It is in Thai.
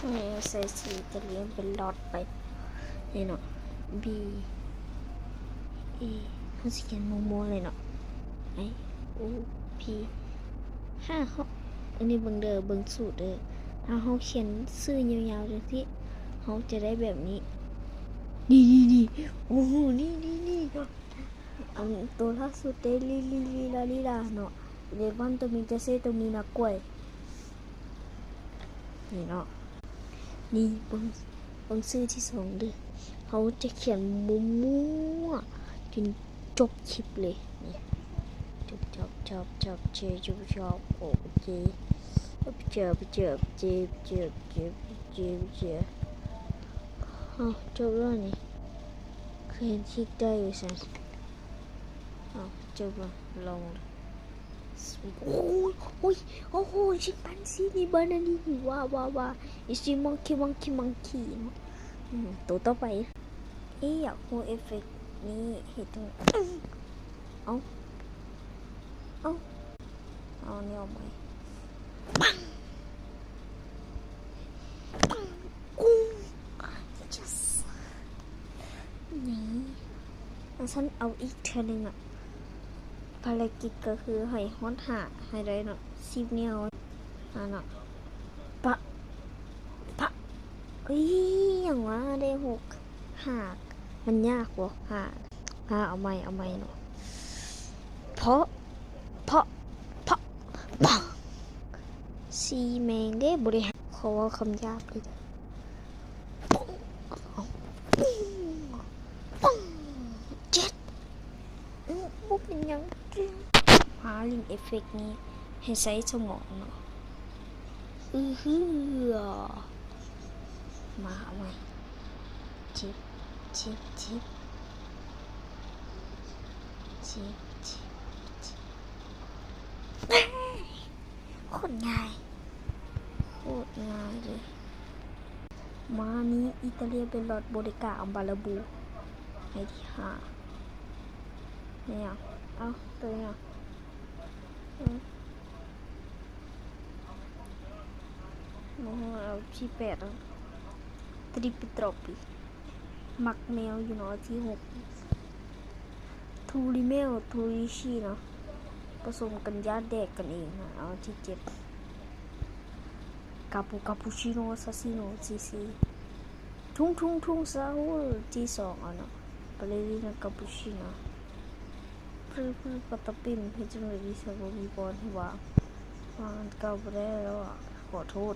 นี่ใส่สีจะเลี้ยงเป็นหลอดไปนี่เนาะ B A เขาสิเขียนโมเลยเนาะI O P เขาอันนี้เบิ่งเด้อเบิ่งสูตรเด้อถ้าเขาเขียนชื่อยาวๆจังซี่เขาจะได้แบบนี้นี่โอ้โหนี่อันตัวล่าสุดได้ลีลาเนาะเดวันตัวมีจะเซตัวมีนักกล้วยนี่เนาะนี่เบิ่งชื่อที่สองเด้อเขาจะเขียนมั่วจนจบคลิปเลยนี่จบเจโอเคเจอจบแล้วนี่เคยคลิกได้อยู่สิจบแล้วลงโอ้ยชิมปันซีนี่บานานี่ว้าอีซีมังคีเนาะตัวต่อไปอยากดูเอฟเฟกต์นี่เห็นตรงเอาเนี่ยเอาไหมปังกุ้ง yes นี่ฉันเอาอีกเท่านึงอ่ะภารกิจก็คือให้ฮอตหาให้ได้เนาะ10เนี่ยเนาะปะอย่างว่าได้6หากมันยากวะเอาใหม่เนาะเพราะซีแมงได้บริหารเขาว่าคำยากเลยเจ็ดบุเป็นยังหาลิงเอฟเฟกต์นี้ให้ใช้สมองเนาะมาเอาไว้ชิปโคตรง่ายเลยมานี้อิตาเลียเป็นรถบริการอัมบาลาบูให้ที่5เนี่ยเอาตัวเนี่ยเอาที่8แล้วตริปิตรอปีมักแมวอยู่เนาะที่6ทูริเมลทูริชีเนาะผสมกันญาติแดกกันเองนะเอาที่7คาปูชิโน่ซาซิโน่ซีทุ่งซาฮูที่2เนาะไปเลยนะคาปูชิโน่เพื่อปัตตปินให้จังเลยที่สาวมีบอลที่วางเก่าไปแล้วขอโทษ